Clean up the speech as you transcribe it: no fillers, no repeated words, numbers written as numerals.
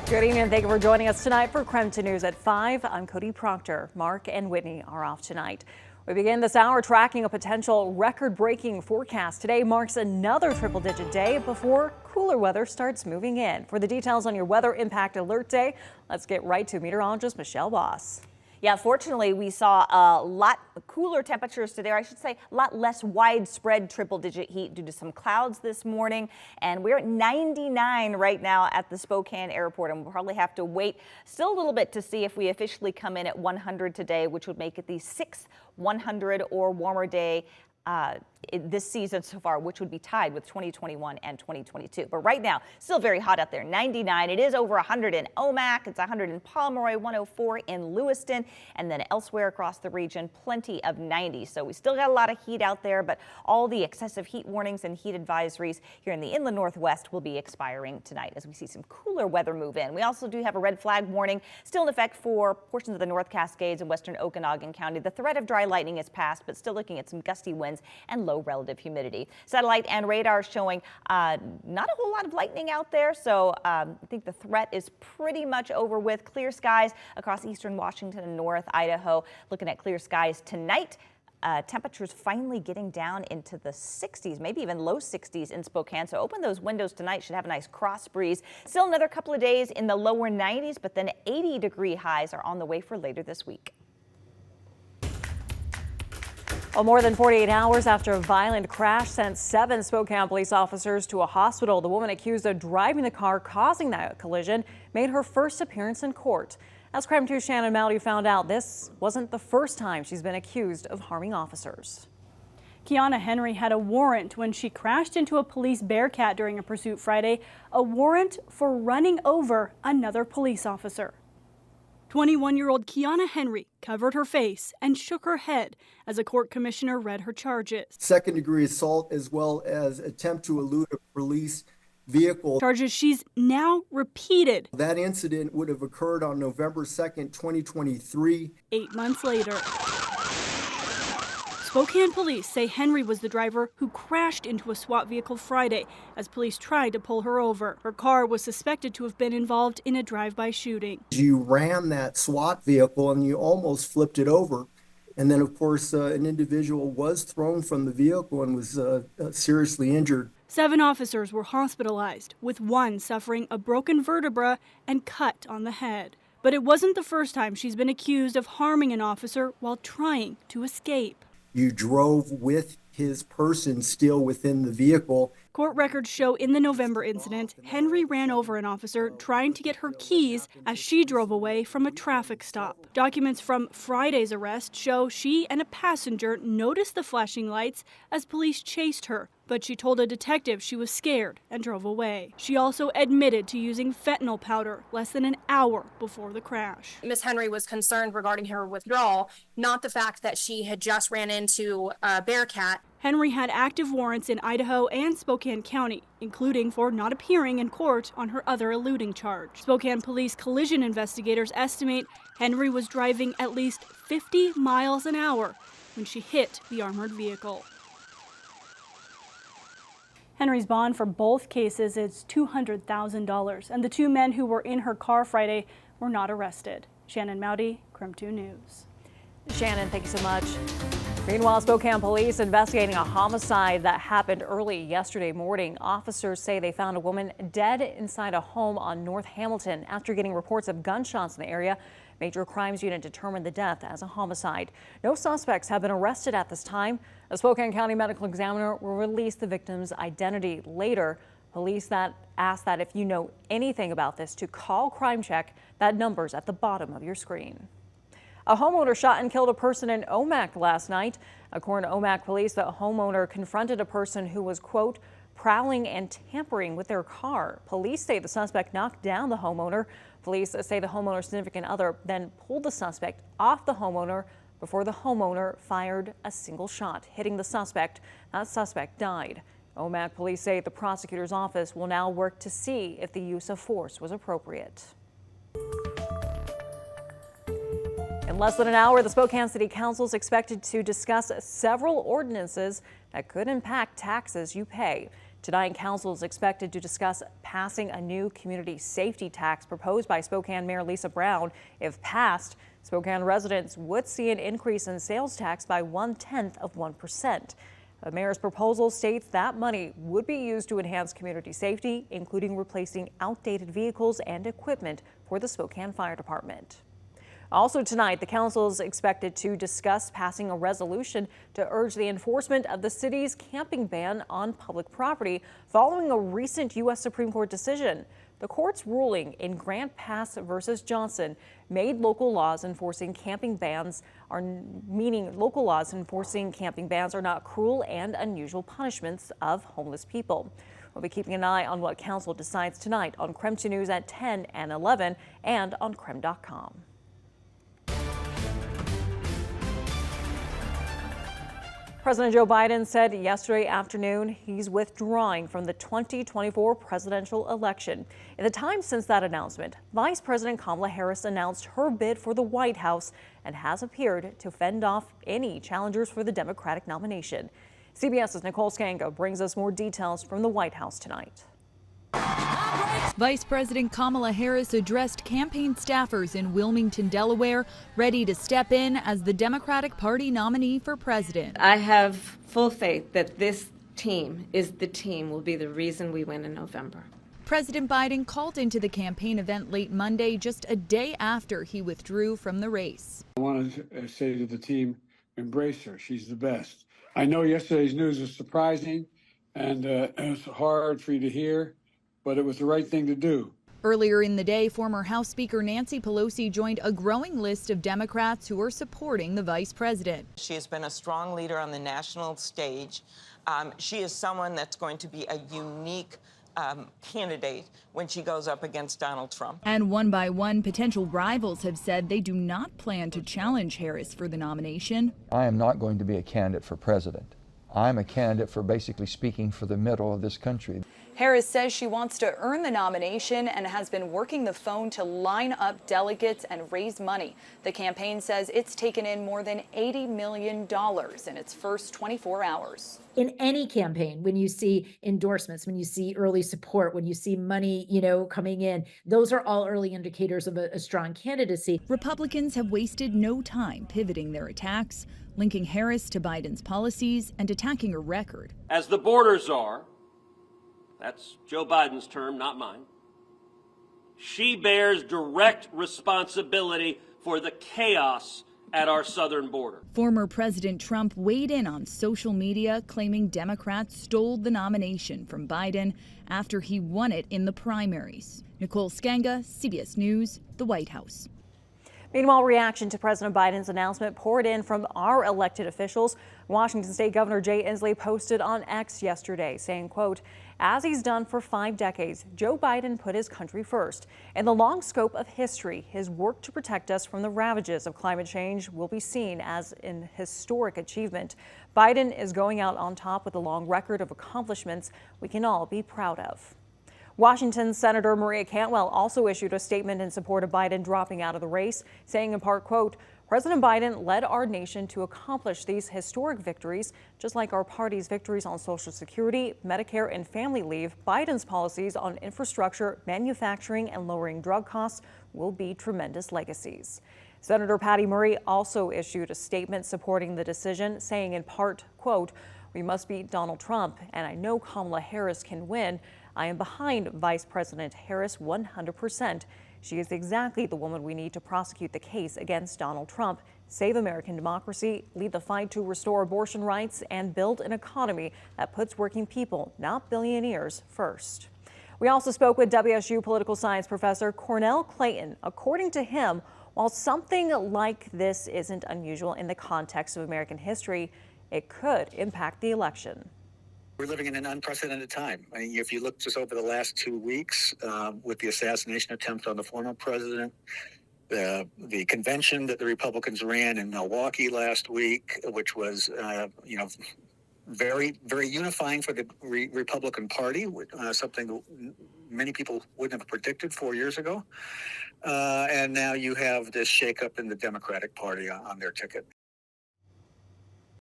Good evening and thank you for joining us tonight for KREM News at 5. I'm Cody Proctor. Mark and Whitney are off tonight. We begin this hour tracking a potential record-breaking forecast. Today marks another triple-digit day before cooler weather starts moving in. For the details on your weather impact alert day, let's get right to meteorologist Michelle Boss. Yeah, fortunately, we saw a lot cooler temperatures today, or I should say a lot less widespread triple-digit heat due to some clouds this morning. And we're at 99 right now at the Spokane airport, and we'll probably have to wait still a little bit to see if we officially come in at 100 today, which would make it the 6th 100 or warmer day this season so far, which would be tied with 2021 and 2022. But right now, still very hot out there. 99. It is over 100 in Omak. It's 100 in Pomeroy, 104 in Lewiston, and then elsewhere across the region, plenty of 90. So we still got a lot of heat out there, but all the excessive heat warnings and heat advisories here in the inland Northwest will be expiring tonight as we see some cooler weather move in. We also do have a red flag warning still in effect for portions of the North Cascades and western Okanagan County. The threat of dry lightning is past, but still looking at some gusty winds and low relative humidity. Satellite and radar showing not a whole lot of lightning out there, so I think the threat is pretty much over with. Clear skies across eastern Washington and north Idaho. Looking at clear skies tonight. Temperatures finally getting down into the 60s, maybe even low 60s in Spokane. So open those windows tonight. Should have a nice cross breeze. Still another couple of days in the lower 90s, but then 80-degree highs are on the way for later this week. Well, more than 48 hours after a violent crash sent 7 Spokane police officers to a hospital, the woman accused of driving the car causing that collision made her first appearance in court. As KREM 2's Shannon Maldy found out, this wasn't the first time she's been accused of harming officers. Kiana Henry had a warrant when she crashed into a police Bearcat during a pursuit Friday, a warrant for running over another police officer. 21-year-old Kiana Henry covered her face and shook her head as a court commissioner read her charges. Second-degree assault as well as attempt to elude a police vehicle. Charges she's now repeated. That incident would have occurred on November 2nd, 2023. 8 months later. Spokane police say Henry was the driver who crashed into a SWAT vehicle Friday as police tried to pull her over. Her car was suspected to have been involved in a drive-by shooting. You ran that SWAT vehicle and you almost flipped it over. And then, of course, an individual was thrown from the vehicle and was seriously injured. 7 officers were hospitalized, with 1 suffering a broken vertebra and cut on the head. But it wasn't the first time she's been accused of harming an officer while trying to escape. You drove with his person still within the vehicle. Court records show in the November incident, Henry ran over an officer trying to get her keys as she drove away from a traffic stop. Documents from Friday's arrest show she and a passenger noticed the flashing lights as police chased her, but she told a detective she was scared and drove away. She also admitted to using fentanyl powder less than an hour before the crash. Miss Henry was concerned regarding her withdrawal, not the fact that she had just ran into a Bearcat. Henry had active warrants in Idaho and Spokane County, including for not appearing in court on her other eluding charge. Spokane police collision investigators estimate Henry was driving at least 50 miles an hour when she hit the armored vehicle. Henry's bond for both cases is $200,000, and the 2 men who were in her car Friday were not arrested. Shannon Maldy, KREM 2 News. Shannon, thank you so much. Meanwhile, Spokane police investigating a homicide that happened early yesterday morning. Officers say they found a woman dead inside a home on North Hamilton after getting reports of gunshots in the area. Major Crimes Unit determined the death as a homicide. No suspects have been arrested at this time. A Spokane County medical examiner will release the victim's identity later. Police that ask that if you know anything about this to call Crime Check. That number's at the bottom of your screen. A homeowner shot and killed a person in Omak last night. According to Omak police, the homeowner confronted a person who was, quote, prowling and tampering with their car. Police say the suspect knocked down the homeowner. Police say the homeowner's significant other then pulled the suspect off the homeowner before the homeowner fired a single shot, hitting the suspect. That suspect died. Omak police say the prosecutor's office will now work to see if the use of force was appropriate. In less than an hour, the Spokane City Council is expected to discuss several ordinances that could impact taxes you pay. Tonight, council is expected to discuss passing a new community safety tax proposed by Spokane Mayor Lisa Brown. If passed, Spokane residents would see an increase in sales tax by 0.1%. The mayor's proposal states that money would be used to enhance community safety, including replacing outdated vehicles and equipment for the Spokane Fire Department. Also tonight, the council is expected to discuss passing a resolution to urge the enforcement of the city's camping ban on public property following a recent U.S. Supreme Court decision. The court's ruling in Grant Pass versus Johnson made local laws enforcing camping bans are not cruel and unusual punishments of homeless people. We'll be keeping an eye on what council decides tonight on KREM 2 News at 10 and 11 and on KREM.com. President Joe Biden said yesterday afternoon he's withdrawing from the 2024 presidential election. In the time since that announcement, Vice President Kamala Harris announced her bid for the White House and has appeared to fend off any challengers for the Democratic nomination. CBS's Nicole Scango brings us more details from the White House tonight. Vice President Kamala Harris addressed campaign staffers in Wilmington, Delaware, ready to step in as the Democratic Party nominee for president. I have full faith that this team will be the reason we win in November. President Biden called into the campaign event late Monday, just a day after he withdrew from the race. I want to say to the team, embrace her. She's the best. I know yesterday's news was surprising and it was hard for you to hear, but it was the right thing to do. Earlier in the day, former House Speaker Nancy Pelosi joined a growing list of Democrats who are supporting the vice president. She has been a strong leader on the national stage. She is someone that's going to be a unique candidate when she goes up against Donald Trump. And one by one, potential rivals have said they do not plan to challenge Harris for the nomination. I am not going to be a candidate for president. I'm a candidate for basically speaking for the middle of this country. Harris says she wants to earn the nomination and has been working the phone to line up delegates and raise money. The campaign says it's taken in more than $80 million in its first 24 hours. In any campaign, when you see endorsements, when you see early support, when you see money, coming in, those are all early indicators of a strong candidacy. Republicans have wasted no time pivoting their attacks, linking Harris to Biden's policies and attacking her record. As the border czar, that's Joe Biden's term, not mine, she bears direct responsibility for the chaos at our southern border. Former President Trump weighed in on social media, claiming Democrats stole the nomination from Biden after he won it in the primaries. Nicole Scango, CBS News, the White House. Meanwhile, reaction to President Biden's announcement poured in from our elected officials. Washington State Governor Jay Inslee posted on X yesterday saying, quote, as he's done for 5 decades, Joe Biden put his country first. In the long scope of history, his work to protect us from the ravages of climate change will be seen as an historic achievement. Biden is going out on top with a long record of accomplishments we can all be proud of. Washington Senator Maria Cantwell also issued a statement in support of Biden dropping out of the race, saying in part, quote, President Biden led our nation to accomplish these historic victories. Just like our party's victories on Social Security, Medicare, and family leave, Biden's policies on infrastructure, manufacturing, and lowering drug costs will be tremendous legacies. Senator Patty Murray also issued a statement supporting the decision, saying in part, quote, we must beat Donald Trump, and I know Kamala Harris can win. I am behind Vice President Harris 100%. She is exactly the woman we need to prosecute the case against Donald Trump, save American democracy, lead the fight to restore abortion rights, and build an economy that puts working people, not billionaires, first. We also spoke with WSU political science professor Cornell Clayton. According to him, while something like this isn't unusual in the context of American history, it could impact the election. We're living in an unprecedented time. I mean, if you look just over the last 2 weeks, with the assassination attempt on the former president, the convention that the Republicans ran in Milwaukee last week, which was, very, very unifying for the Republican Party, something that many people wouldn't have predicted 4 years ago. And now you have this shakeup in the Democratic Party on their ticket.